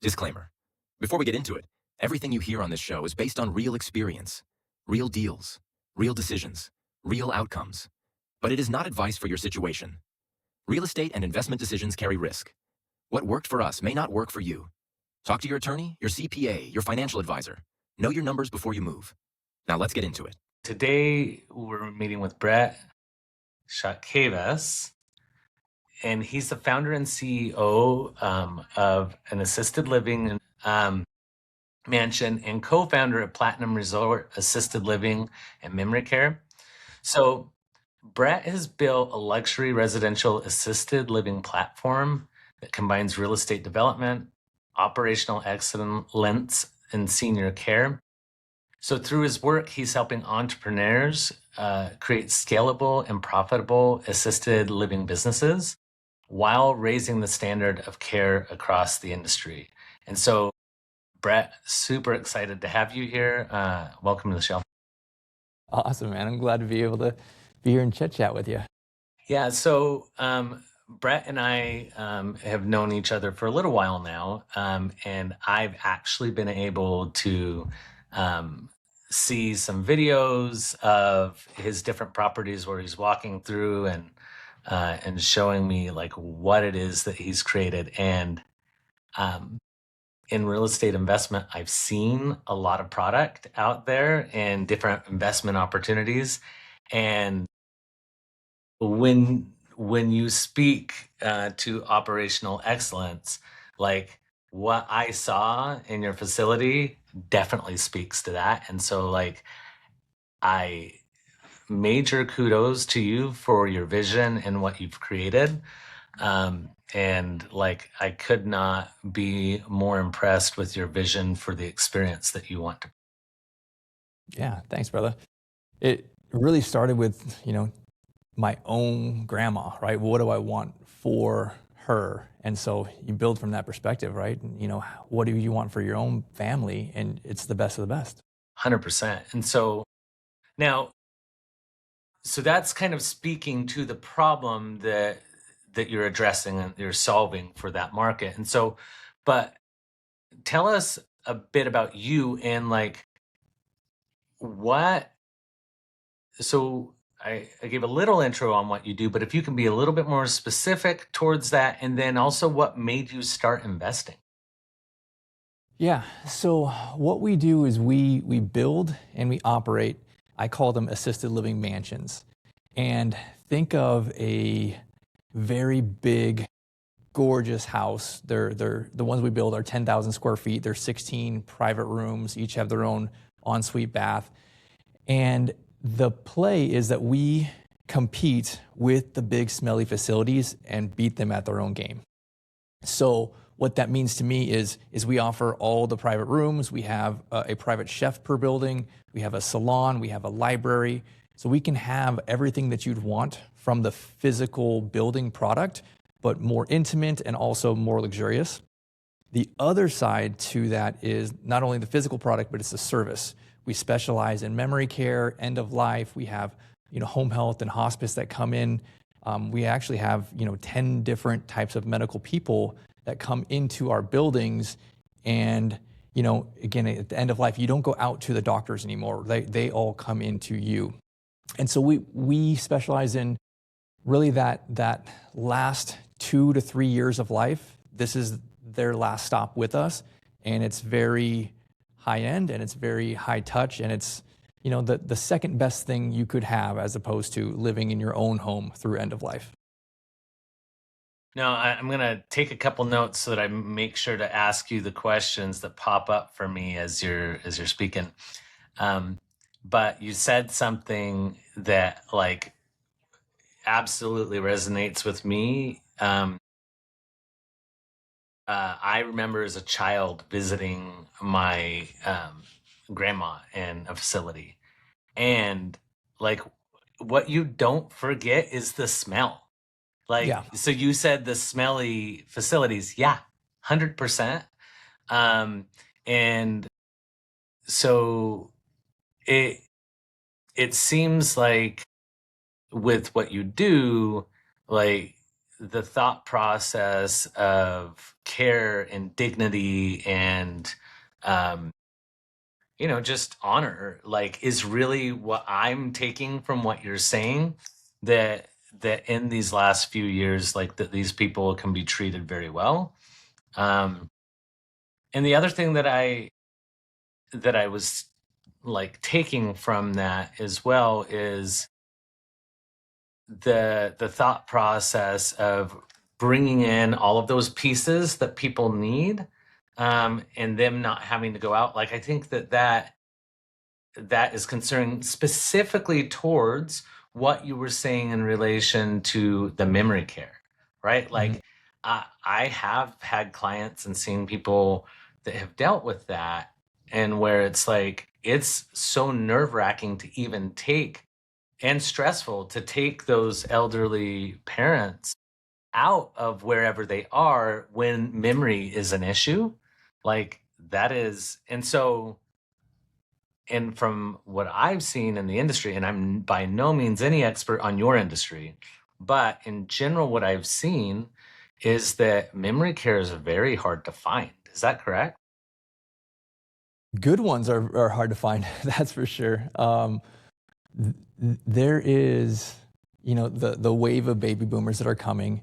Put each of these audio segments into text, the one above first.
Disclaimer. Before we get into it, everything you hear on this show is based on real experience, real deals, real decisions, real outcomes. But it is not advice for your situation. Real estate and investment decisions carry risk. What worked for us may not work for you. Talk to your attorney, your CPA, your financial advisor. Know your numbers before you move. Now let's get into it. Today, we're meeting with Brett Chotkevys, and he's the founder and CEO of an assisted living mansion and co-founder of Platinum Resort Assisted Living and Memory Care. So Brett has built a luxury residential assisted living platform that combines real estate development, operational excellence, and senior care. So through his work, he's helping entrepreneurs create scalable and profitable assisted living businesses while raising the standard of care across the industry. And so, Brett, super excited to have you here. Welcome to the show. Awesome, man. I'm glad to be able to be here and chit chat with you. Yeah, so Brett and I have known each other for a little while now, and I've actually been able to see some videos of his different properties where he's walking through and showing me like what it is that he's created. And in real estate investment, I've seen a lot of product out there and different investment opportunities. And when you speak to operational excellence, like what I saw in your facility definitely speaks to that. And so like I major kudos to you for your vision and what you've created. And like I could not be more impressed with your vision for the experience that you want to. Yeah, thanks, brother. It really started with, my own grandma, right? What do I want for her? And so you build from that perspective, right? And, what do you want for your own family? And it's the best of the best. 100%. And so now, so that's kind of speaking to the problem that you're addressing and you're solving for that market. And so, but tell us a bit about you and like what. So I gave a little intro on what you do, but if you can be a little bit more specific towards that, and then also what made you start investing. Yeah. So what we do is we build and we operate, I call them assisted living mansions. And think of a very big, gorgeous house. They're the ones we build are 10,000 square feet. They're 16 private rooms, each have their own ensuite bath. And the play is that we compete with the big smelly facilities and beat them at their own game. So what that means to me is we offer all the private rooms. We have a private chef per building. We have a salon. We have a library. So we can have everything that you'd want from the physical building product, but more intimate and also more luxurious. The other side to that is not only the physical product, but it's the service. We specialize in memory care, end of life. We have, home health and hospice that come in. We actually have, 10 different types of medical people that come into our buildings. And, again, at the end of life, you don't go out to the doctors anymore. They all come into you. And so we specialize in really that last 2 to 3 years of life. This is their last stop with us. And it's very high end and it's very high touch. And it's, the second best thing you could have as opposed to living in your own home through end of life. Now, I'm going to take a couple notes so that I make sure to ask you the questions that pop up for me as you're speaking. But you said something that like absolutely resonates with me. I remember as a child visiting my grandma in a facility, and like what you don't forget is the smell. Like, Yeah. so you said the smelly facilities. Yeah, 100%. And so it seems like with what you do, like the thought process of care and dignity and just honor, like, is really what I'm taking from what you're saying, that in these last few years, like, that these people can be treated very well. um and the other thing that I was like taking from that as well is the thought process of bringing in all of those pieces that people need, and them not having to go out. Like, I think that is concerned specifically towards what you were saying in relation to the memory care, right? Mhm. Like, I have had clients and seen people that have dealt with that, and where it's like, it's so nerve wracking to even take, and stressful to take those elderly parents out of wherever they are when memory is an issue. Like, that is, and so, and from what I've seen in the industry, and I'm by no means any expert on your industry, but in general, what I've seen is that memory care is very hard to find. Is that correct? Good ones are hard to find, that's for sure. There is, the wave of baby boomers that are coming,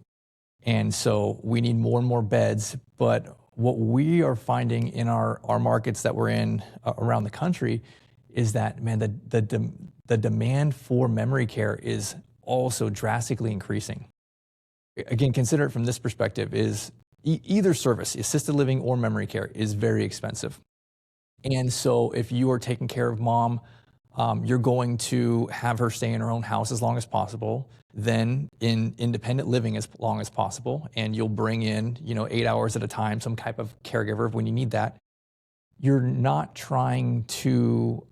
and so we need more and more beds. But what we are finding in our markets that we're in around the country is that, man, the demand for memory care is also drastically increasing. Again, consider it from this perspective: is either service, assisted living or memory care, is very expensive. And so if you are taking care of mom, you're going to have her stay in her own house as long as possible, then in independent living as long as possible, and you'll bring in, 8 hours at a time, some type of caregiver when you need that. You're not trying to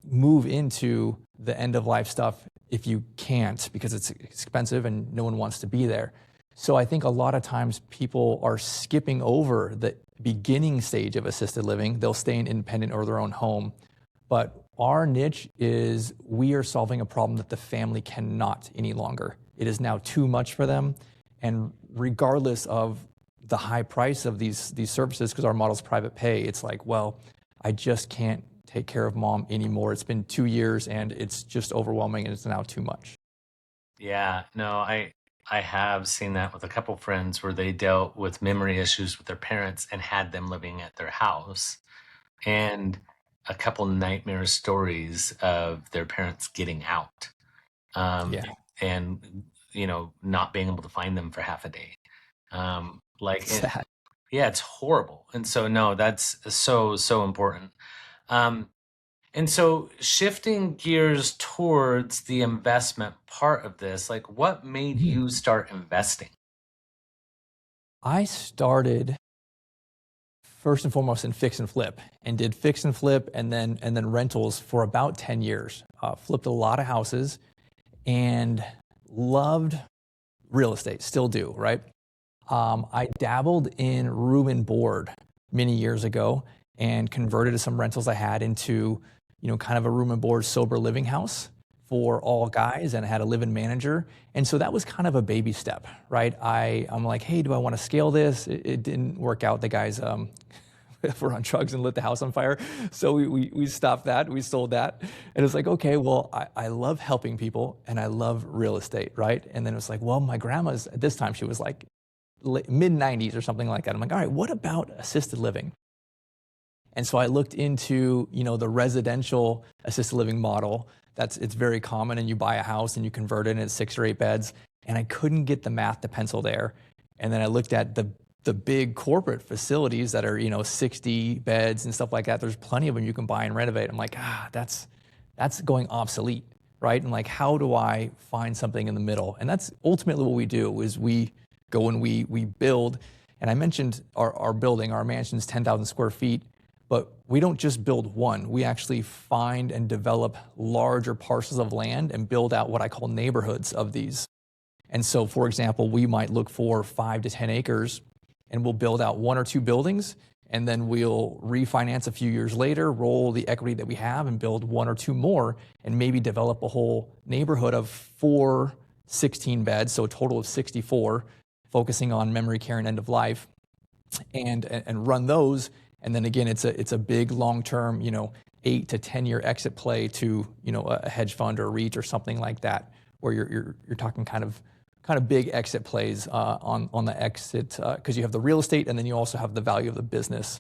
move into the end of life stuff if you can't, because it's expensive and no one wants to be there. So I think a lot of times people are skipping over the beginning stage of assisted living. They'll stay in independent or their own home. But our niche is, we are solving a problem that the family cannot any longer. It is now too much for them. And regardless of the high price of these services, because our model is private pay, it's like, well, I just can't take care of mom anymore. It's been 2 years and it's just overwhelming and it's now too much. Yeah, no, I have seen that with a couple friends where they dealt with memory issues with their parents and had them living at their house, and a couple nightmare stories of their parents getting out, Yeah. and not being able to find them for half a day. Like, Sad. yeah, it's horrible. And so, no, that's so important. Um, and so, shifting gears towards the investment part of this, like, what made Mhm. you start investing? I started first and foremost in fix and flip, and did fix and flip and then rentals for about 10 years. Flipped a lot of houses and loved real estate, still do, right? I dabbled in room and board many years ago and converted some rentals I had into, kind of a room and board sober living house for all guys, and I had a live-in manager. And so that was kind of a baby step, right? I'm like, hey, do I want to scale this? It didn't work out. The guys were on drugs and lit the house on fire. So we stopped that. We sold that. And it's like, okay, well, I love helping people and I love real estate, right? And then it was like, well, my grandma's, at this time, she was like mid 90s or something like that. I'm like, all right, what about assisted living? And so I looked into, the residential assisted living model. It's very common, and you buy a house and you convert it and it's 6 or 8 beds. And I couldn't get the math to pencil there. And then I looked at the big corporate facilities that are, 60 beds and stuff like that. There's plenty of them you can buy and renovate. I'm like, that's going obsolete, right? And like, how do I find something in the middle? And that's ultimately what we do, is we go and we build. And I mentioned our building, our mansion's 10,000 square feet, but we don't just build one. We actually find and develop larger parcels of land and build out what I call neighborhoods of these. And so, for example, we might look for 5 to 10 acres, and we'll build out 1 or 2 buildings, and then we'll refinance a few years later, roll the equity that we have and build 1 or 2 more, and maybe develop a whole neighborhood of 4 16 beds, so a total of 64, focusing on memory care and end of life, and run those. And then again, it's a big long-term, 8 to 10 year exit play to, a hedge fund or a REIT or something like that, where you're talking kind of big exit plays on the exit, because you have the real estate and then you also have the value of the business.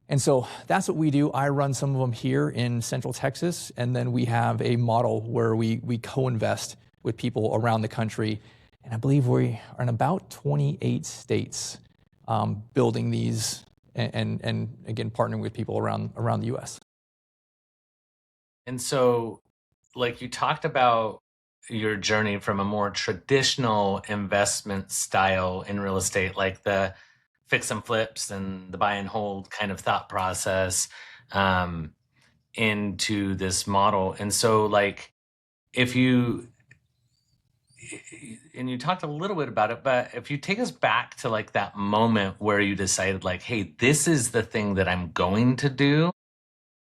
And so that's what we do. I run some of them here in Central Texas, and then we have a model where we co-invest with people around the country. And I believe we are in about 28 states, building these and again, partnering with people around the US. And so, like, you talked about your journey from a more traditional investment style in real estate, like the fix and flips and the buy and hold kind of thought process, into this model. And so, like, if you, and you talked a little bit about it, but if you take us back to like that moment where you decided, like, hey, this is the thing that I'm going to do,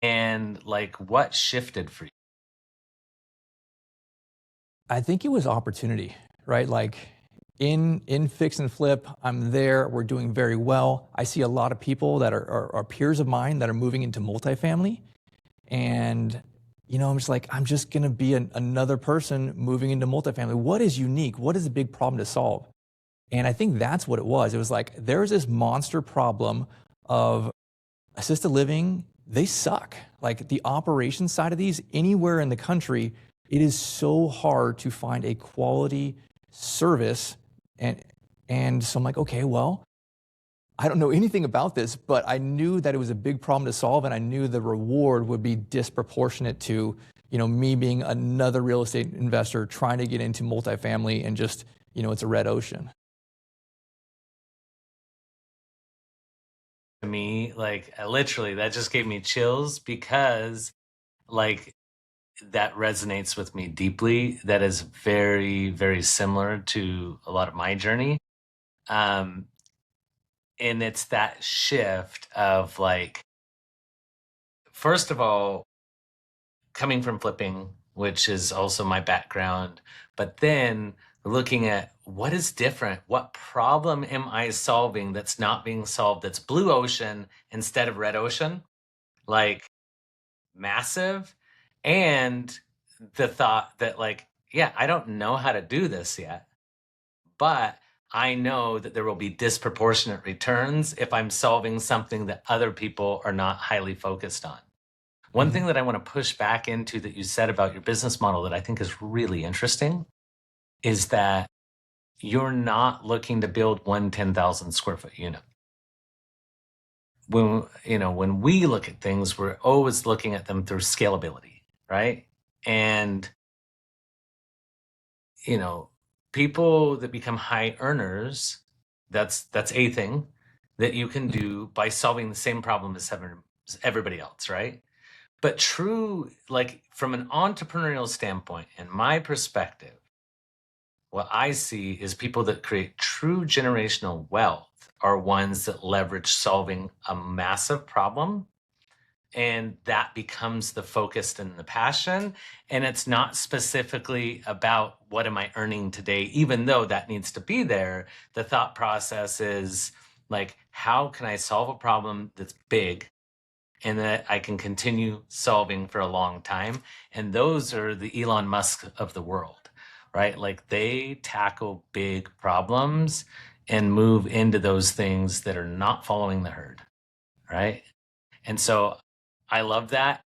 and like what shifted for you? I think it was opportunity, right? Like in fix and flip, I'm there, we're doing very well. I see a lot of people that are peers of mine that are moving into multifamily. And, I'm just like, I'm just gonna be another person moving into multifamily. What is unique? What is a big problem to solve? And I think that's what it was. It was like, there's this monster problem of assisted living, they suck. Like the operations side of these, anywhere in the country, it is so hard to find a quality service. And so I'm like, okay, well, I don't know anything about this, but I knew that it was a big problem to solve, and I knew the reward would be disproportionate to, me being another real estate investor trying to get into multifamily, and just, it's a red ocean. To me, like, literally, that just gave me chills, because like that resonates with me deeply. That is very, very similar to a lot of my journey. Um, and it's that shift of like, first of all, coming from flipping, which is also my background, but then looking at what is different, what problem am I solving that's not being solved, that's blue ocean instead of red ocean, like massive. And the thought that, like, yeah, I don't know how to do this yet, but I know that there will be disproportionate returns if I'm solving something that other people are not highly focused on. One thing that I want to push back into that you said about your business model that I think is really interesting is that you're not looking to build one 10,000 square foot unit. When we look at things, we're always looking at them through scalability, right? And people that become high earners, that's a thing that you can do by solving the same problem as everybody else, right? But true, like from an entrepreneurial standpoint, in my perspective, what I see is people that create true generational wealth are ones that leverage solving a massive problem, and that becomes the focus and the passion. And it's not specifically about what am I earning today, even though that needs to be there. The thought process is like, how can I solve a problem that's big and that I can continue solving for a long time? And those are the Elon Musk of the world, right? Like they tackle big problems and move into those things that are not following the herd, right? And so I love that.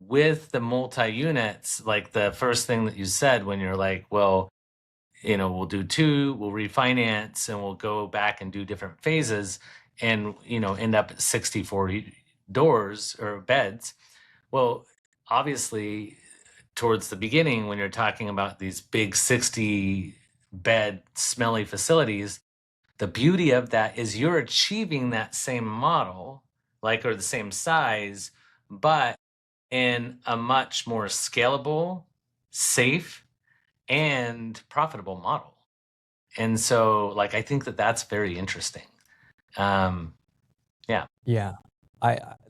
With the multi-units, like the first thing that you said when you're like, well, we'll do two, we'll refinance, and we'll go back and do different phases and, end up at 64 doors or beds. Well, obviously, towards the beginning, when you're talking about these big 60 bed smelly facilities, the beauty of that is you're achieving that same model, like, or the same size, but in a much more scalable, safe, and profitable model. And so, like, I think that that's very interesting. Yeah. Yeah.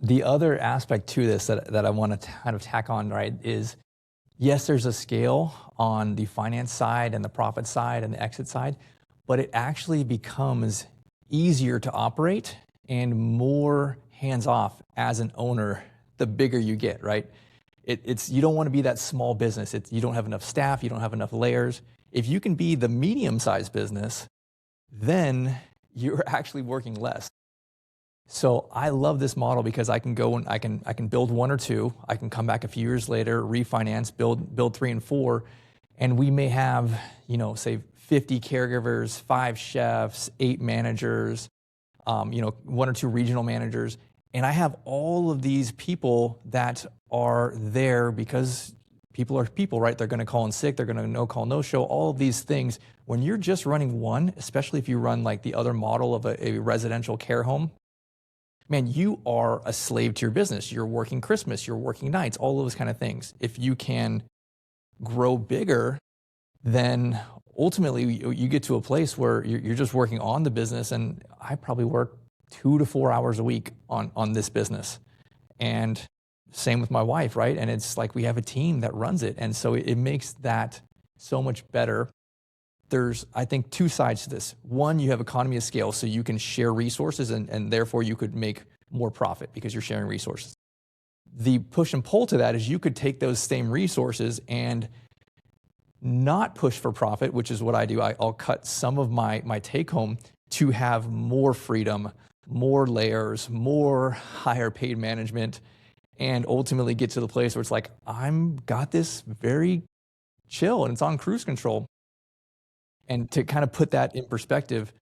The other aspect to this that I want to kind of tack on, right, is, yes, there's a scale on the finance side and the profit side and the exit side, but it actually becomes easier to operate and more hands-off as an owner the bigger you get, right? You don't want to be that small business. You don't have enough staff, you don't have enough layers. If you can be the medium-sized business, then you're actually working less. So I love this model because I can go and I can build one or two. I can come back a few years later, refinance, build three and four, and we may have, say 50 caregivers, 5 chefs, 8 managers, one or two regional managers, and I have all of these people that are there because people are people, right? They're going to call in sick, they're going to no call, no show, all of these things. When you're just running one, especially if you run like the other model of a residential care home, man, you are a slave to your business. You're working Christmas, you're working nights, all those kind of things. If you can grow bigger, then ultimately you get to a place where you're just working on the business. And I probably work 2 to 4 hours a week on this business. And same with my wife, right? And it's like we have a team that runs it. And so it makes that so much better. There's, I think, 2 sides to this. One, you have economy of scale, so you can share resources and therefore you could make more profit because you're sharing resources. The push and pull to that is you could take those same resources and not push for profit, which is what I do. I'll cut some of my take home to have more freedom, more layers, more higher paid management, and ultimately get to the place where it's like, I'm got this very chill and it's on cruise control. And to kind of put that in perspective,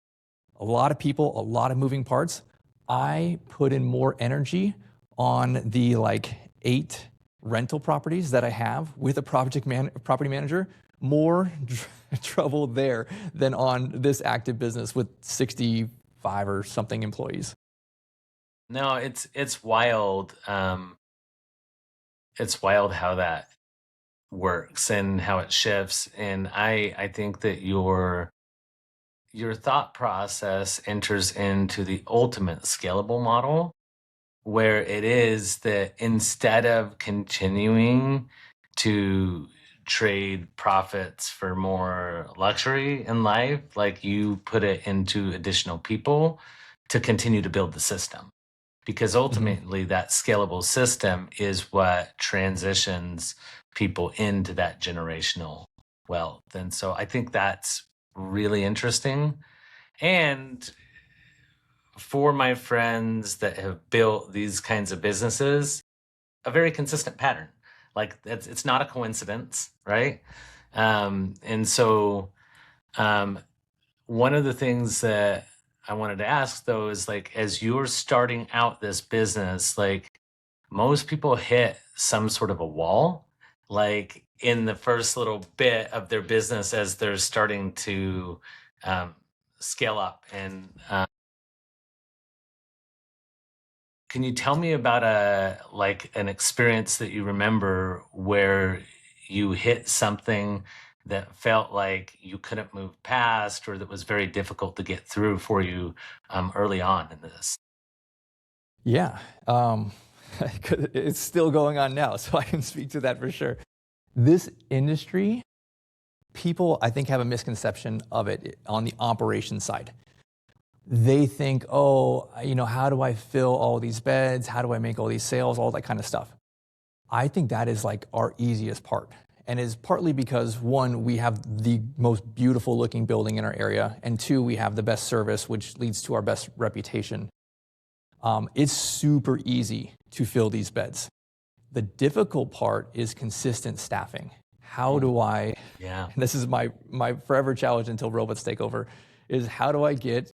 a lot of people, a lot of moving parts. I put in more energy on the 8 rental properties that I have with a property manager, more trouble there than on this active business with 65 or something employees. No, it's wild. It's wild how that works and how it shifts. And I think that your thought process enters into the ultimate scalable model, where it is that instead of continuing to trade profits for more luxury in life, like you put it into additional people to continue to build the system. Because ultimately that scalable system is what transitions people into that generational wealth. And so I think that's really interesting. And for my friends that have built these kinds of businesses, a very consistent pattern. Like it's not a coincidence, right? And so one of the things that I wanted to ask though is like, as you're starting out this business, like most people hit some sort of a wall, like in the first little bit of their business as they're starting to scale up. And can you tell me about an experience that you remember where you hit something that felt like you couldn't move past or that was very difficult to get through for you early on in this? Yeah, it's still going on now, so I can speak to that for sure. This industry, people, I think, have a misconception of it on the operations side. They think, oh, how do I fill all these beds? How do I make all these sales? All that kind of stuff. I think that is like our easiest part. And is partly because 1, we have the most beautiful looking building in our area. And 2, we have the best service, which leads to our best reputation. It's super easy to fill these beds. The difficult part is consistent staffing. How do I, Yeah. and this is my forever challenge until robots take over, is how do I get,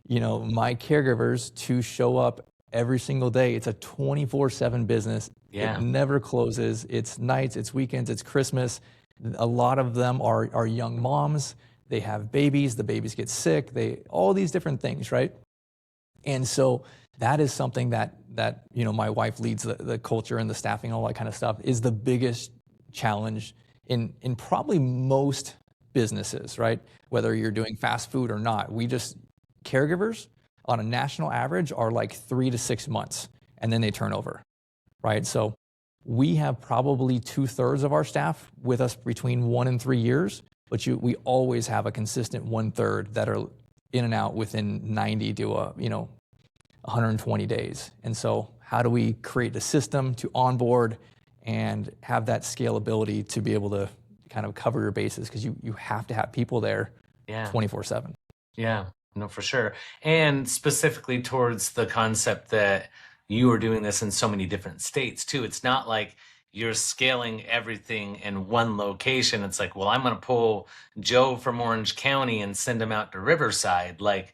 my caregivers to show up every single day? It's a 24/7 business. Yeah. It never closes. It's nights, it's weekends, it's Christmas. A lot of them are young moms. They have babies. The babies get sick. All these different things, right? And so that is something that my wife leads the culture and the staffing, all that kind of stuff, is the biggest challenge in probably most businesses, right? Whether you're doing fast food or not, caregivers on a national average are like 3 to 6 months, and then they turn over, right? So We have probably 2/3 of our staff with us between 1 and 3 years, but we always have a consistent 1/3 that are in and out within 90 to 120 days. And so how do we create a system to onboard and have that scalability to be able to kind of cover your bases? Because you have to have people there 24/7. Yeah, no, for sure. And specifically towards the concept that you are doing this in so many different states too. It's not like you're scaling everything in one location. It's like, well, I'm going to pull Joe from Orange County and send him out to Riverside. Like,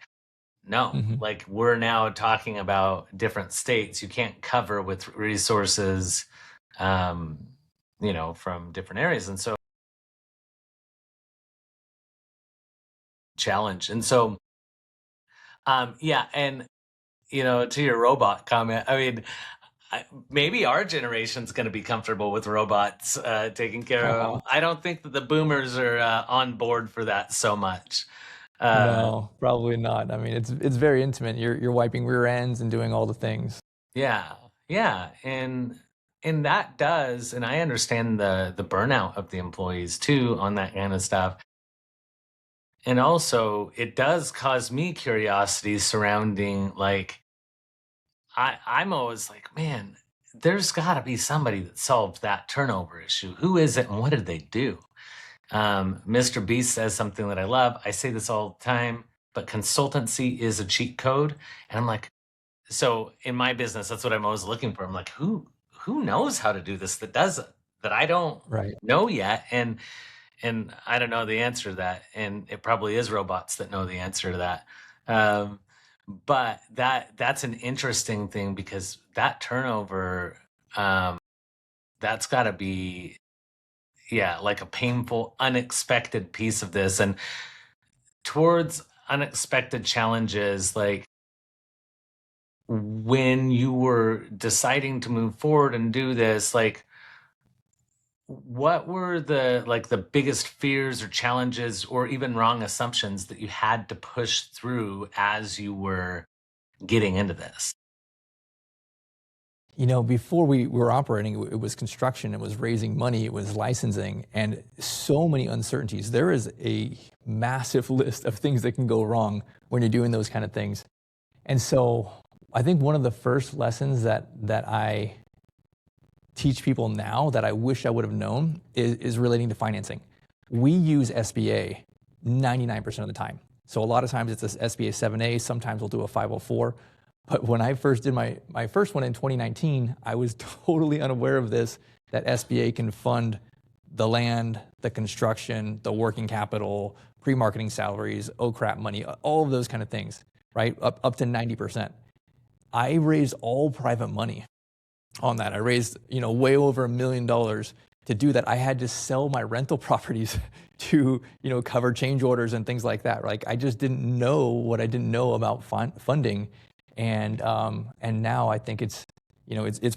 no, like we're now talking about different states you can't cover with resources, from different areas. And so challenge. And so, yeah. And, to your robot comment, I mean, maybe our generation's going to be comfortable with robots taking care of them. I don't think that the boomers are on board for that so much. No, probably not. I mean, it's very intimate. You're wiping rear ends and doing all the things. Yeah, yeah, and that does, and I understand the burnout of the employees too on that kind of stuff. And also, it does cause me curiosity surrounding like I'm always like, man, there's got to be somebody that solved that turnover issue. Who is it, and what did they do? Mr. Beast says something that I love. I say this all the time, but consultancy is a cheat code. And I'm like, so in my business, that's what I'm always looking for. I'm like, who knows how to do this that does it that I don't know yet? And I don't know the answer to that. And it probably is robots that know the answer to that. But that's an interesting thing because that turnover, that's got to be, like a painful, unexpected piece of this. And towards unexpected challenges, like when you were deciding to move forward and do this, like what were the biggest fears or challenges or even wrong assumptions that you had to push through as you were getting into this? Before we were operating, it was construction, it was raising money, it was licensing, and so many uncertainties. There is a massive list of things that can go wrong when you're doing those kind of things. And so I think one of the first lessons that I teach people now that I wish I would have known is relating to financing. We use SBA 99% of the time. So a lot of times it's this SBA 7A, sometimes we'll do a 504. But when I first did my first one in 2019, I was totally unaware of this, that SBA can fund the land, the construction, the working capital, pre-marketing salaries, OCRAP money, all of those kind of things, right? Up to 90%. I raised all private money on that. I raised, way over $1 million to do that. I had to sell my rental properties to, cover change orders and things like that. Like I just didn't know what I didn't know about funding. And now I think it's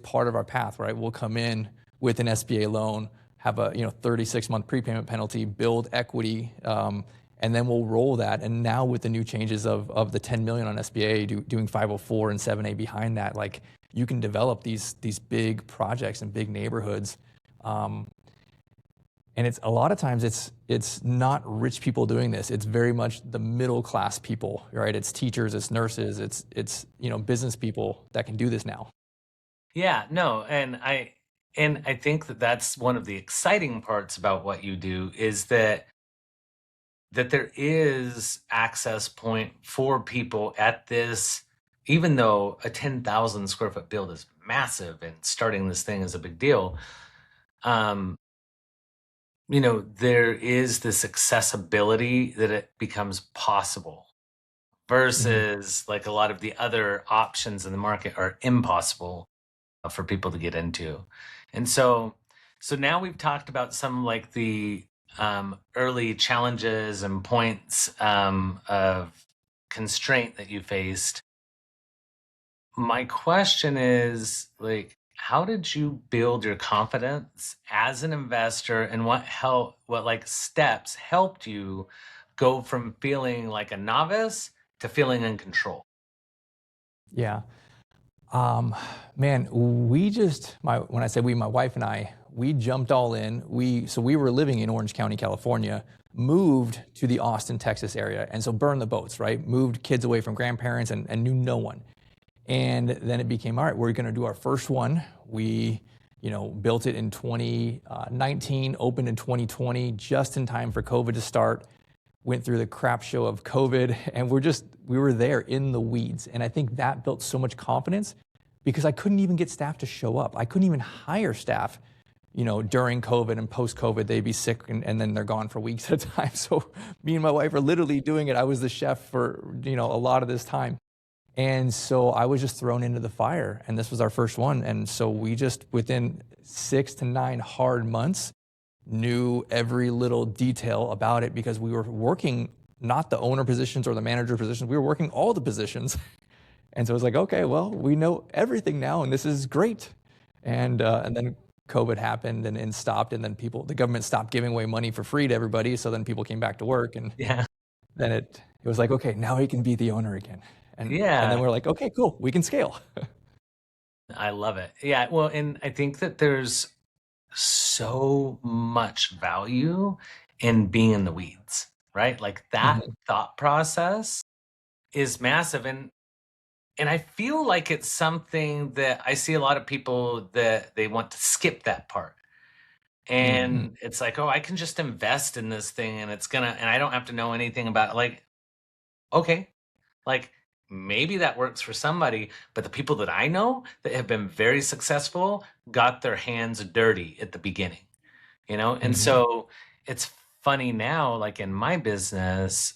part of our path, right? We'll come in with an SBA loan, have a 36-month prepayment penalty, build equity, and then we'll roll that. And now with the new changes of the 10 million on SBA, doing 504 and 7A behind that, like you can develop these big projects in big neighborhoods. And it's a lot of times it's not rich people doing this. It's very much the middle class people, right? It's teachers, it's nurses, it's business people that can do this now. Yeah, no, and I think that that's one of the exciting parts about what you do is that there is access point for people at this, even though a 10,000 square foot build is massive and starting this thing is a big deal. There is this accessibility that it becomes possible versus like a lot of the other options in the market are impossible for people to get into. And so now we've talked about some like the early challenges and points of constraint that you faced. My question is like, how did you build your confidence as an investor, and what steps helped you go from feeling like a novice to feeling in control? Yeah. Um, Man, when I say we, my wife and I, we jumped all in. We were living in Orange County, California, moved to the Austin, Texas area. And so burned the boats, right? Moved kids away from grandparents and knew no one. And then it became, all right, we're going to do our first one. We, built it in 2019, opened in 2020, just in time for COVID to start. Went through the crap show of COVID, and we were there in the weeds. And I think that built so much confidence because I couldn't even get staff to show up. I couldn't even hire staff, during COVID and post COVID. They'd be sick and then they're gone for weeks at a time. So me and my wife are literally doing it. I was the chef for, a lot of this time. And so I was just thrown into the fire, and this was our first one. And so we just, within 6 to 9 hard months, knew every little detail about it because we were working not the owner positions or the manager positions, we were working all the positions. And so it was like, okay, well, we know everything now, and this is great. And then COVID happened and stopped, and then the government stopped giving away money for free to everybody. So then people came back to work, and Yeah. then it was like, okay, now he can be the owner again. And then Yeah. we're like, okay, cool, we can scale. I love it. Yeah. Well, and I think that there's so much value in being in the weeds, right? Like that Mhm. thought process is massive. And I feel like it's something that I see a lot of people that they want to skip that part. Mhm. And it's like, oh, I can just invest in this thing and and I don't have to know anything about it. Like, okay, like maybe that works for somebody, but the people that I know that have been very successful got their hands dirty at the beginning, you know? And Mhm. so it's funny now, like in my business,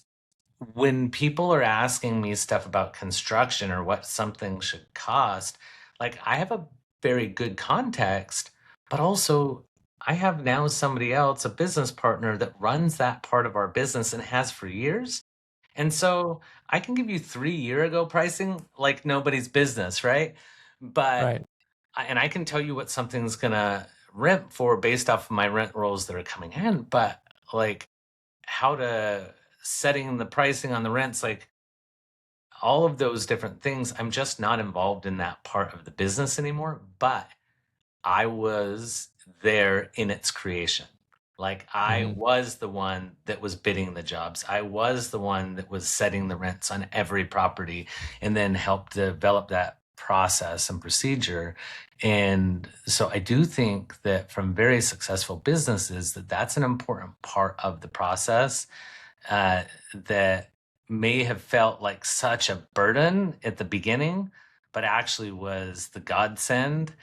when people are asking me stuff about construction or what something should cost, like I have a very good context, but also I have now somebody else, a business partner that runs that part of our business and has for years. And so I can give you 3 year ago pricing like nobody's business, right? But Right. and I can tell you what something's gonna rent for based off of my rent rolls that are coming in, but like how to setting the pricing on the rents, like all of those different things, I'm just not involved in that part of the business anymore. But I was there in its creation. Like I Mhm. was the one that was bidding the jobs. I was the one that was setting the rents on every property and then helped develop that process and procedure. And so I do think that from very successful businesses that that's an important part of the process uh, that may have felt like such a burden at the beginning, but actually was the godsend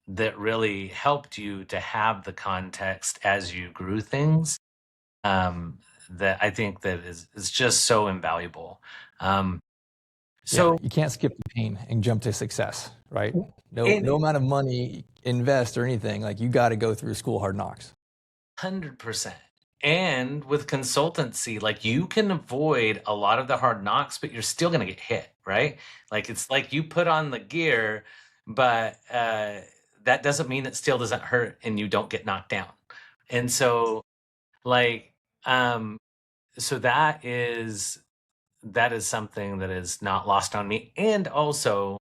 that really helped you to have the context as you grew things. Um, that I think that is just so invaluable. Um, Yeah, so, you can't skip the pain and jump to success, right? No in amount of money, invest or anything, like you got to go through school hard knocks. 100%. And with consultancy, like you can avoid a lot of the hard knocks, but you're still going to get hit, right? Like it's like you put on the gear, but that doesn't mean it still doesn't hurt and you don't get knocked down. And so, like, um, so that is something that is not lost on me. And also,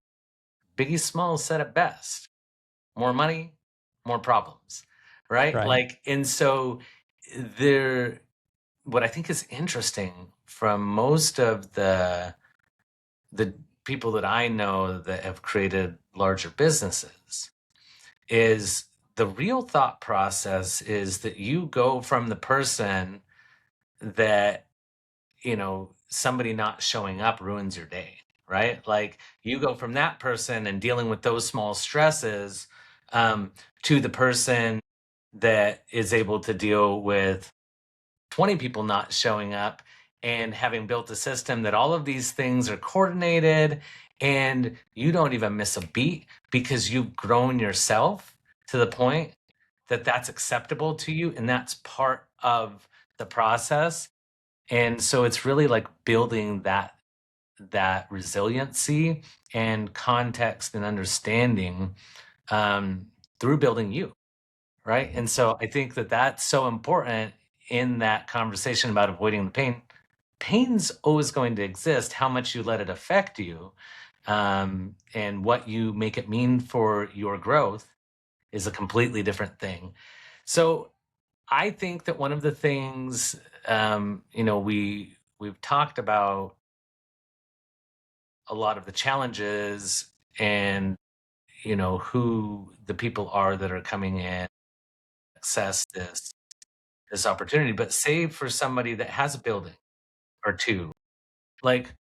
Biggie Smalls said it best: more money, more problems, right? Right. Like, and so there what I think is interesting from most of the people that I know that have created larger businesses is the real thought process is that you go from the person that, somebody not showing up ruins your day, right? Like you go from that person and dealing with those small stresses to the person that is able to deal with 20 people not showing up and having built a system that all of these things are coordinated and you don't even miss a beat because you've grown yourself to the point that that's acceptable to you and that's part of the process. And so it's really like building that resiliency and context and understanding um, through building you, right? And so I think that that's so important in that conversation about avoiding the pain. Pain's always going to exist, how much you let it affect you. and what you make it mean for your growth is a completely different thing. So I think that one of the things, we've talked about a lot of the challenges and, who the people are that are coming in, access this opportunity. But say for somebody that has a building or two, like,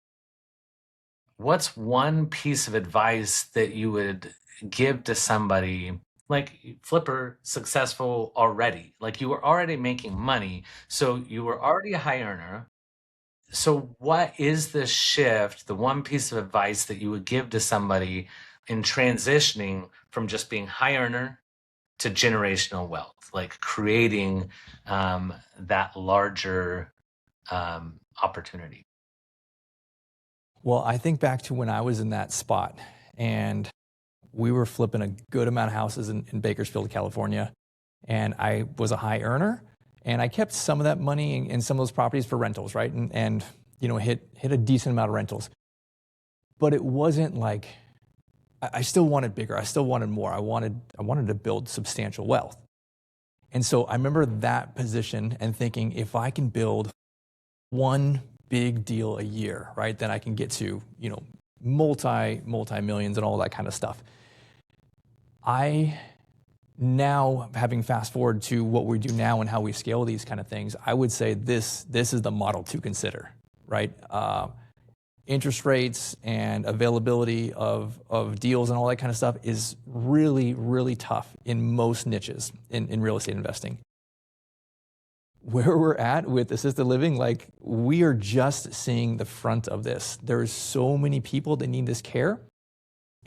what's one piece of advice that you would give to somebody like Flipper, successful already? Like, you were already making money, so you were already a high earner. So what is the shift, the one piece of advice that you would give to somebody in transitioning from just being high earner to generational wealth, like creating that larger opportunity? Well, I think back to when I was in that spot and we were flipping a good amount of houses in Bakersfield, California. And I was a high earner and I kept some of that money in some of those properties for rentals, right? And hit a decent amount of rentals. But it wasn't like, I still wanted bigger. I still wanted more. I wanted to build substantial wealth. And so I remember that position and thinking, if I can build one big deal a year, right, then I can get to, multi-millions and all that kind of stuff. I now, having fast forward to what we do now and how we scale these kind of things, I would say this is the model to consider, right? Interest rates and availability of deals and all that kind of stuff is really, really tough in most niches in real estate investing. Where we're at with assisted living, like, we are just seeing the front of this. There's so many people that need this care.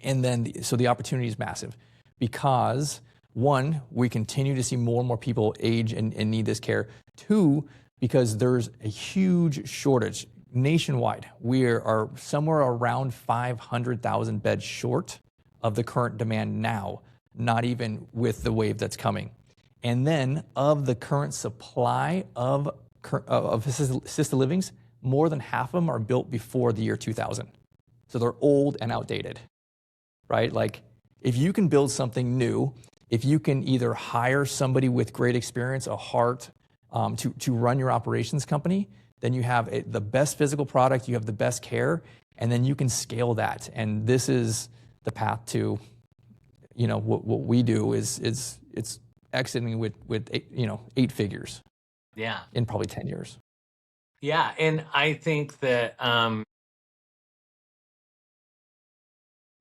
And then, so the opportunity is massive because, one, we continue to see more and more people age and need this care. Two, because there's a huge shortage nationwide. We are somewhere around 500,000 beds short of the current demand now, not even with the wave that's coming. And then of the current supply of assisted livings, more than half of them are built before the year 2000. So they're old and outdated, right? Like, if you can build something new, if you can either hire somebody with great experience, a heart, to run your operations company, then you have the best physical product, you have the best care, and then you can scale that. And this is the path to, what we do is it's exiting with 8 figures. Yeah. In probably 10 years. Yeah. And I think that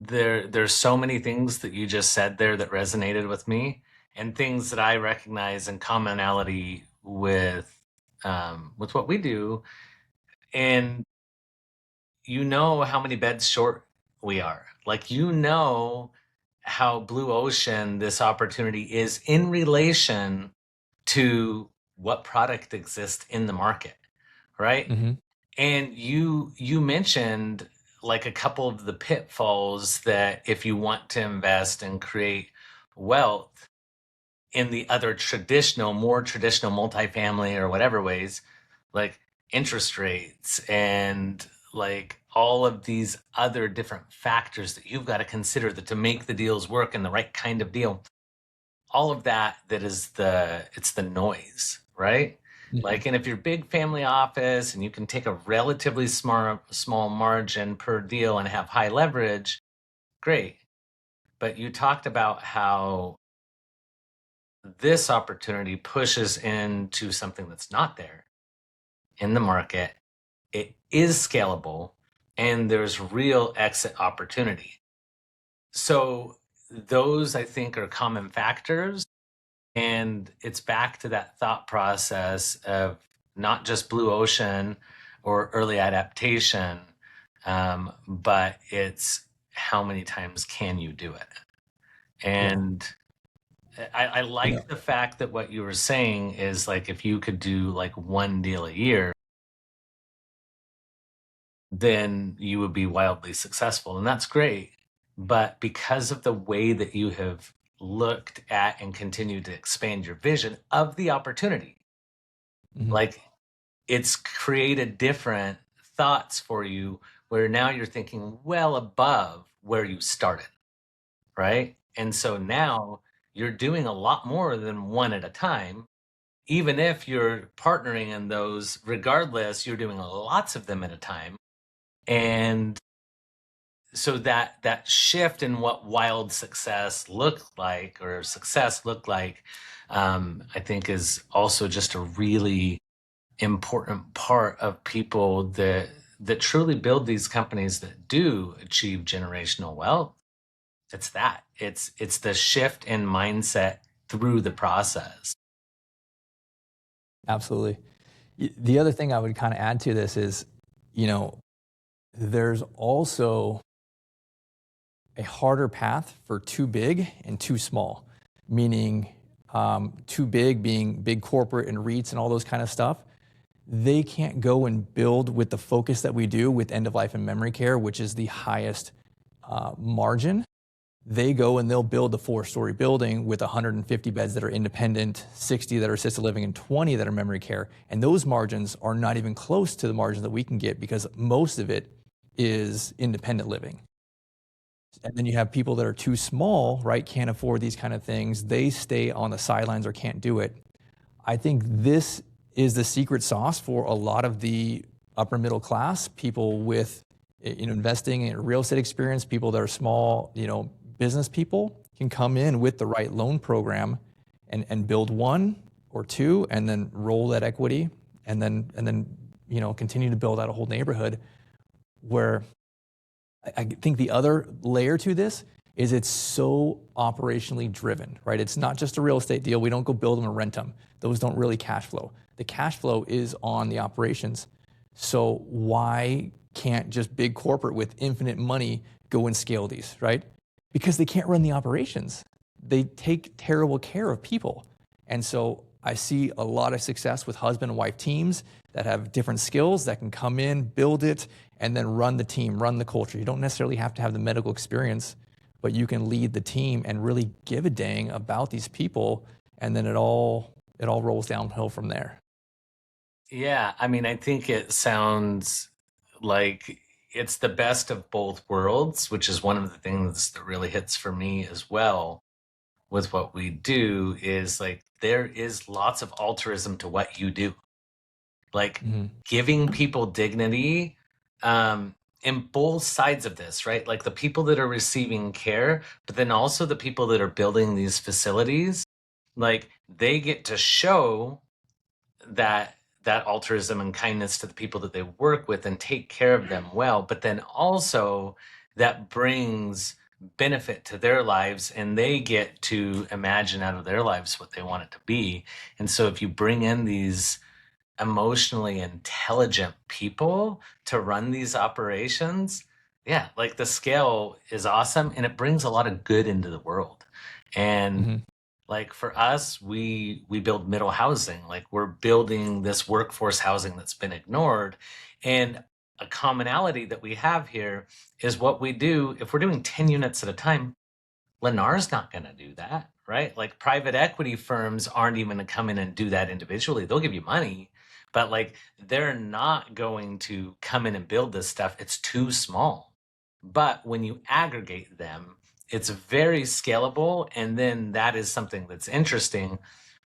there's so many things that you just said there that resonated with me, and things that I recognize in commonality with what we do. And how many beds short we are. Like, how blue ocean this opportunity is in relation to what product exists in the market, right? Mm-hmm. And you mentioned like a couple of the pitfalls that if you want to invest and create wealth in the other more traditional multifamily or whatever ways, like interest rates and like all of these other different factors that you've got to consider that to make the deals work and the right kind of deal, all of that is it's the noise, right? Mm-hmm. Like, and if you're big family office and you can take a relatively small margin per deal and have high leverage, great. But you talked about how this opportunity pushes into something that's not there in the market. It is scalable and there's real exit opportunity. So those, I think, are common factors. And it's back to that thought process of not just blue ocean or early adaptation, but it's how many times can you do it? And I like the fact that what you were saying is, like, if you could do like one deal a year, then you would be wildly successful. And that's great. But because of the way that you have looked at and continued to expand your vision of the opportunity, Mm-hmm. like, it's created different thoughts for you where now you're thinking well above where you started, right? And so now you're doing a lot more than one at a time. Even if you're partnering in those, regardless, you're doing lots of them at a time. And so that shift in what wild success looked like, or success looked like, I think is also just a really important part of people that truly build these companies that do achieve generational wealth. It's the shift in mindset through the process. Absolutely. The other thing I would kind of add to this is, you know, there's also a harder path for too big and too small, meaning too big being big corporate and REITs and all those kind of stuff. They can't go and build with the focus that we do with end of life and memory care, which is the highest margin. They go and they'll build a 4-story building with 150 beds that are independent, 60 that are assisted living, and 20 that are memory care. And those margins are not even close to the margins that we can get, because most of it is independent living. And then you have people that are too small, right? Can't afford these kind of things. They stay on the sidelines or can't do it. I think this is the secret sauce for a lot of the upper middle class people with, you know, investing in real estate experience. People that are small, you know, business people can come in with the right loan program and build 1 or 2 and then roll that equity and then you know, continue to build out a whole neighborhood. Where I think the other layer to this is it's so operationally driven, right? It's not just a real estate deal. We don't go build them and rent them. Those don't really cash flow. The cash flow is on the operations. So why can't just big corporate with infinite money go and scale these, right? Because they can't run the operations. They take terrible care of people. And so I see a lot of success with husband and wife teams that have different skills that can come in, build it, and then run the team, run the culture. You don't necessarily have to have the medical experience, but you can lead the team and really give a dang about these people, and then it all rolls downhill from there. Yeah, I mean, I think it sounds like it's the best of both worlds, which is one of the things that really hits for me as well with what we do. Is like there is lots of altruism to what you do, like Mm-hmm. giving people dignity, in both sides of this, right? Like the people that are receiving care, but then also the people that are building these facilities, like they get to show that altruism and kindness to the people that they work with and take care of them well, but then also that brings benefit to their lives, and they get to imagine out of their lives what they want it to be. And so if you bring in these emotionally intelligent people to run these operations, yeah, like the scale is awesome, and it brings a lot of good into the world. And Mm-hmm. like for us, we build middle housing. Like we're building this workforce housing that's been ignored. And a commonality that we have here is what we do. If we're doing 10 units at a time, Lennar's not going to do that, right? Like private equity firms aren't even going to come in and do that individually. They'll give you money, but like they're not going to come in and build this stuff. It's too small. But when you aggregate them, it's very scalable. And then that is something that's interesting,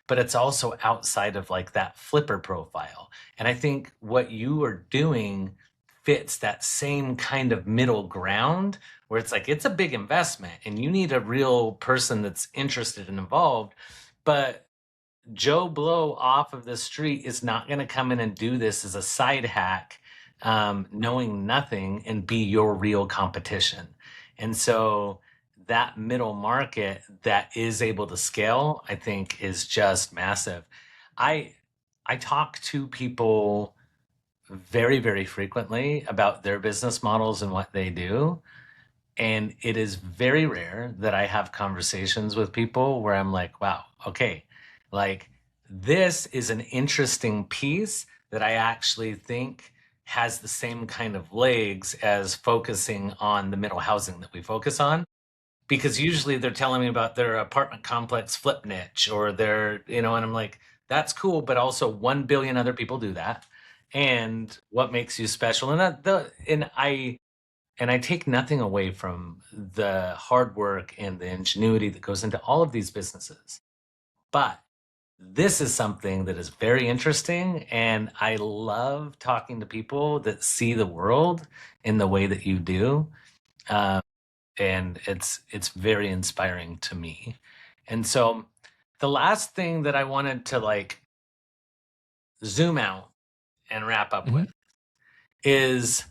but it's also outside of like that flipper profile. And I think what you are doing fits that same kind of middle ground, where it's like it's a big investment and you need a real person that's interested and involved. But Joe Blow off of the street is not going to come in and do this as a side hack, knowing nothing, and be your real competition. And so that middle market that is able to scale, I think, is just massive. I I talk to people very, very frequently about their business models and what they do. And it is very rare that I have conversations with people where I'm like, wow, okay, like this is an interesting piece that I actually think has the same kind of legs as focusing on the middle housing that we focus on. Because usually they're telling me about their apartment complex flip niche or their, and I'm like, that's cool, but also 1 billion other people do that. and what makes you special. And I take nothing away from the hard work and the ingenuity that goes into all of these businesses. But this is something that is very interesting, and I love talking to people that see the world in the way that you do. Um, and it's very inspiring to me. And so the last thing that I wanted to like zoom out and wrap up Mhm. with is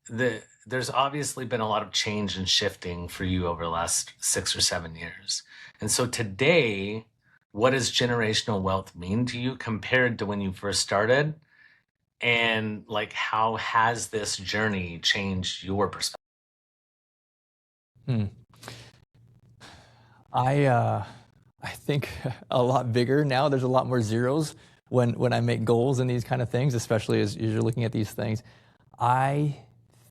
there's obviously been a lot of change and shifting for you over the last 6 or 7 years. And so today, what does generational wealth mean to you compared to when you first started? And like, how has this journey changed your perspective? Hmm. I think a lot bigger now. There's a lot more zeros when I make goals and these kind of things, especially as you're looking at these things. I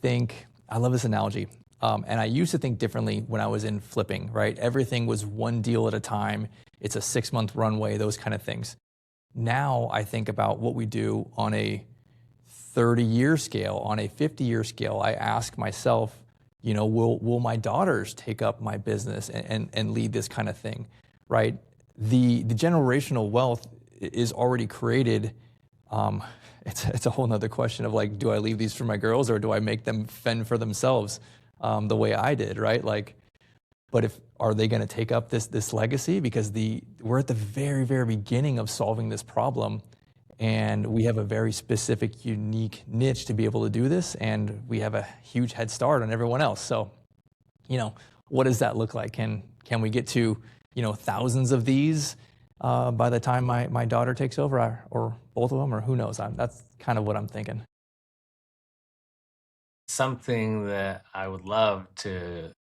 think I love this analogy, and I used to think differently when I was in flipping. Right, everything was one deal at a time. It's a 6-month runway, those kind of things. Now I think about what we do on a 30-year scale, on a 50-year scale. I ask myself, will my daughters take up my business and lead this kind of thing, right? The generational wealth is already created. It's a whole nother question of like, do I leave these for my girls or do I make them fend for themselves the way I did, right? Like, but are they going to take up this legacy? Because we're at the very, very beginning of solving this problem, and we have a very specific, unique niche to be able to do this, and we have a huge head start on everyone else. So, what does that look like? Can we get to thousands of these by the time my daughter takes over, or both of them, or who knows? That's kind of what I'm thinking. Something that I would love to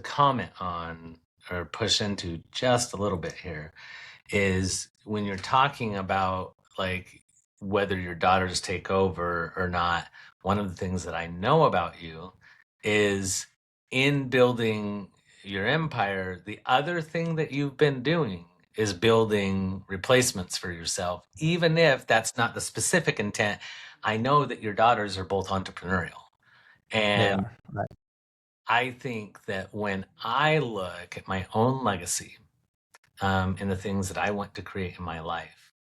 comment on or push into just a little bit here is when you're talking about like whether your daughters take over or not. One of the things that I know about you is in building your empire, the other thing that you've been doing is building replacements for yourself, even if that's not the specific intent. I know that your daughters are both entrepreneurial. They And are, right? I think that when I look at my own legacy and the things that I want to create in my life,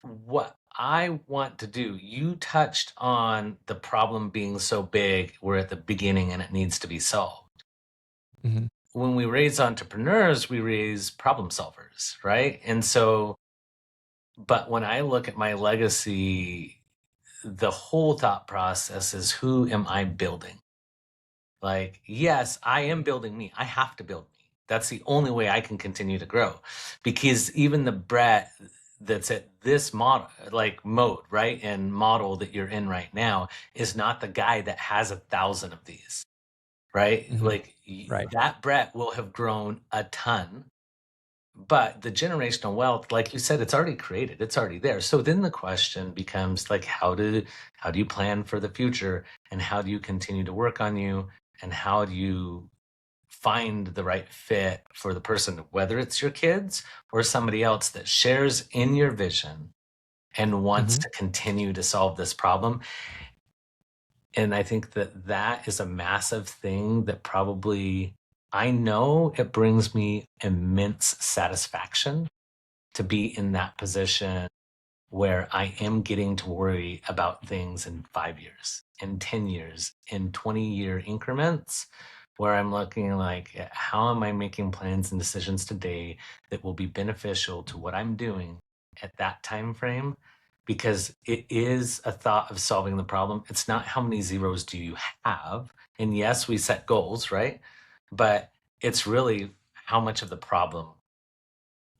what I want to do, you touched on the problem being so big, we're at the beginning and it needs to be solved. Mm-hmm. When we raise entrepreneurs, we raise problem solvers, right? And so, but when I look at my legacy, the whole thought process is who am I building? Like, yes, I am building me. I have to build me. That's the only way I can continue to grow. Because even the Brett that's at this model, like mode, right? And model that you're in right now is not the guy that has 1,000 of these, right? Mm-hmm. Like Right. that Brett will have grown a ton, but the generational wealth, like you said, it's already created, it's already there. So then the question becomes like, how do you plan for the future, and how do you continue to work on you, and how do you find the right fit for the person, whether it's your kids or somebody else that shares in your vision and wants Mm-hmm. to continue to solve this problem. And I think that that is a massive thing that probably, I know it brings me immense satisfaction to be in that position where I am getting to worry about things in 5 years, in 10 years, in 20-year increments, where I'm looking like, how am I making plans and decisions today that will be beneficial to what I'm doing at that time frame? Because it is a thought of solving the problem. It's not how many zeros do you have. And yes, we set goals, right? But it's really how much of the problem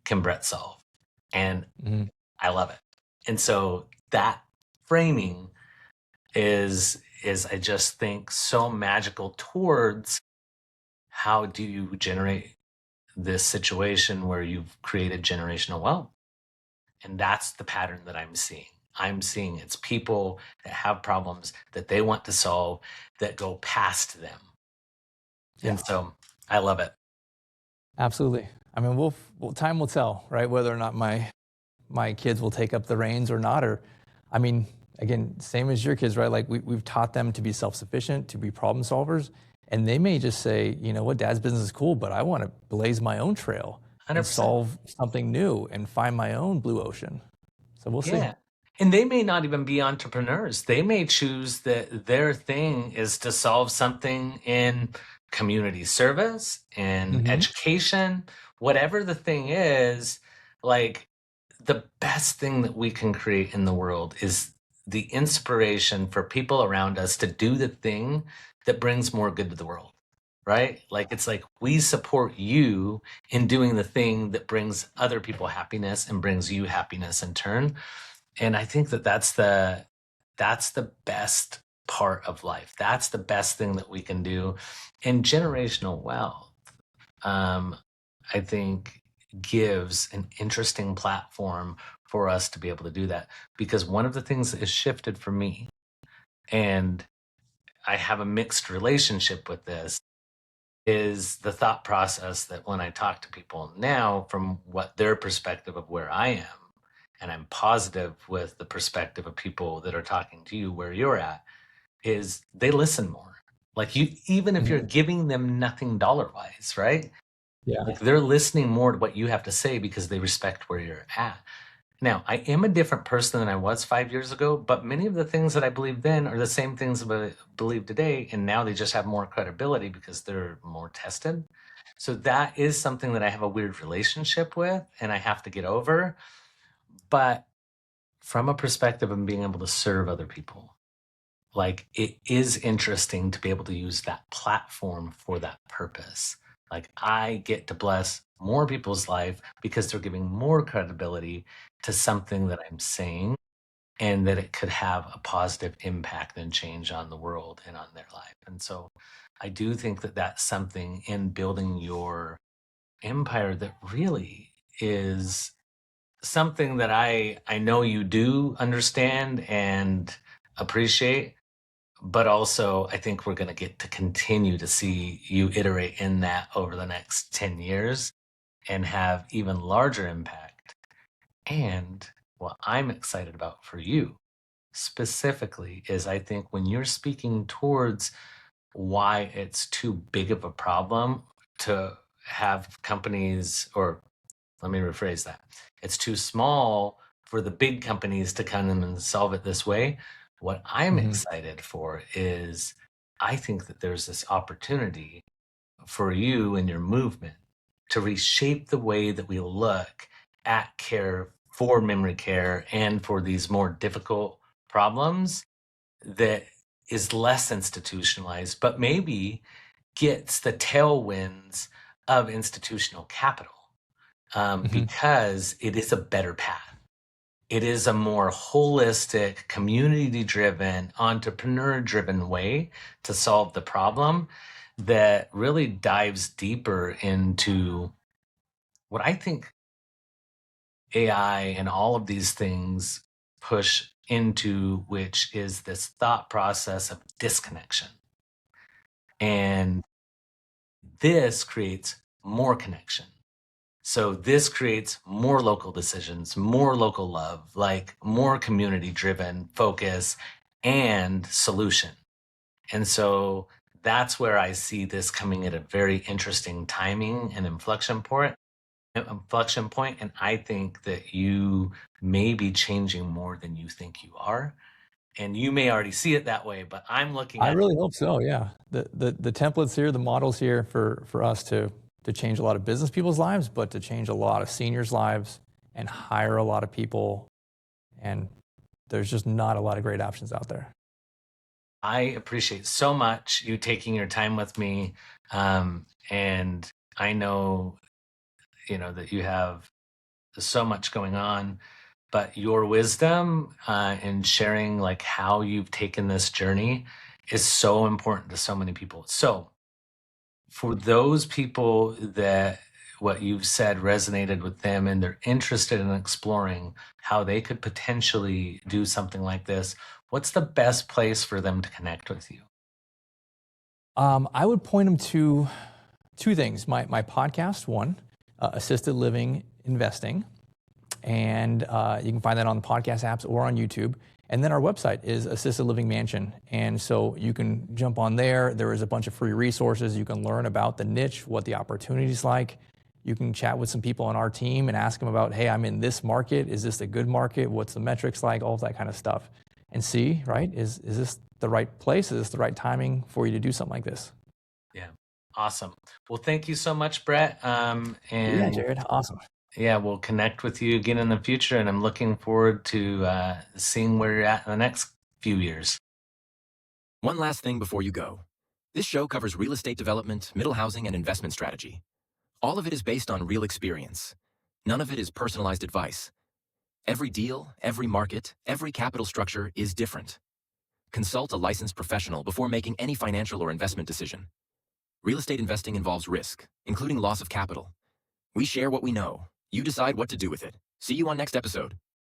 can Brett solve? And Mm-hmm. I love it. And so that framing is I just think so magical towards how do you generate this situation where you've created generational wealth. And that's the pattern that I'm seeing. I'm seeing it's people that have problems that they want to solve that go past them. And Yeah. so I love it. Absolutely. I mean, time will tell, right? Whether or not my my kids will take up the reins or not. Or, I mean, again, same as your kids, right? Like we've taught them to be self-sufficient, to be problem solvers. And they may just say, you know what, dad's business is cool, but I want to blaze my own trail and 100%. solve something new and find my own blue ocean. So we'll see. Yeah. And they may not even be entrepreneurs. They may choose that their thing is to solve something in community service, in education, whatever the thing is. Like, the best thing that we can create in the world is the inspiration for people around us to do the thing that brings more good to the world, right? Like, it's like we support you in doing the thing that brings other people happiness and brings you happiness in turn. And I think that that's the best part of life. That's the best thing that we can do. And generational wealth, I think, gives an interesting platform for us to be able to do that. Because one of the things that has shifted for me, and I have a mixed relationship with this, is the thought process that when I talk to people now from what their perspective of where I am, and I'm positive with the perspective of people that are talking to you where you're at, is they listen more. Like, you, even if you're giving them nothing dollar wise, right? Yeah. Like, they're listening more to what you have to say because they respect where you're at. Now, I am a different person than I was 5 years ago, but many of the things that I believed then are the same things that I believe today. And now they just have more credibility because they're more tested. So that is something that I have a weird relationship with and I have to get over. But from a perspective of being able to serve other people, like, it is interesting to be able to use that platform for that purpose. Like, I get to bless more people's life because they're giving more credibility to something that I'm saying, and that it could have a positive impact and change on the world and on their life. And so I do think that that's something in building your empire that really is something that I know you do understand and appreciate, but also I think we're going to get to continue to see you iterate in that over the next 10 years and have even larger impact. And what I'm excited about for you specifically is, I think when you're speaking towards why it's too big of a problem to have companies, or let me rephrase that, it's too small for the big companies to come in and solve it this way. What I'm excited for is, I think that there's this opportunity for you and your movement to reshape the way that we look at care for memory care and for these more difficult problems, that is less institutionalized, but maybe gets the tailwinds of institutional capital, because it is a better path. It is a more holistic, community-driven, entrepreneur-driven way to solve the problem that really dives deeper into what I think AI and all of these things push into, which is this thought process of disconnection. And this creates more connection. So this creates more local decisions, more local love, like more community-driven focus and solution. And so that's where I see this coming at a very interesting timing and inflection point. And I think that you may be changing more than you think you are. And you may already see it that way, but I'm looking I at really hope so. Yeah. The templates here, the models here for us to change a lot of business people's lives, but to change a lot of seniors' lives and hire a lot of people. And there's just not a lot of great options out there. I appreciate so much you taking your time with me. And I know, that you have so much going on, but your wisdom in sharing like how you've taken this journey is so important to so many people. So for those people that what you've said resonated with them and they're interested in exploring how they could potentially do something like this, what's the best place for them to connect with you? I would point them to two things. My podcast, one, Assisted Living Investing. And you can find that on podcast apps or on YouTube. And then our website is Assisted Living Mansion. And so you can jump on there. There is a bunch of free resources. You can learn about the niche, what the opportunity is like. You can chat with some people on our team and ask them about, hey, I'm in this market. Is this a good market? What's the metrics like? All of that kind of stuff. And see, right, is this the right place? Is this the right timing for you to do something like this? Yeah. Awesome. Well, thank you so much, Brett. Yeah, Jared, awesome. Yeah, we'll connect with you again in the future, and I'm looking forward to seeing where you're at in the next few years. One last thing before you go. This show covers real estate development, middle housing, and investment strategy. All of it is based on real experience. None of it is personalized advice. Every deal, every market, every capital structure is different. Consult a licensed professional before making any financial or investment decision. Real estate investing involves risk, including loss of capital. We share what we know. You decide what to do with it. See you on next episode.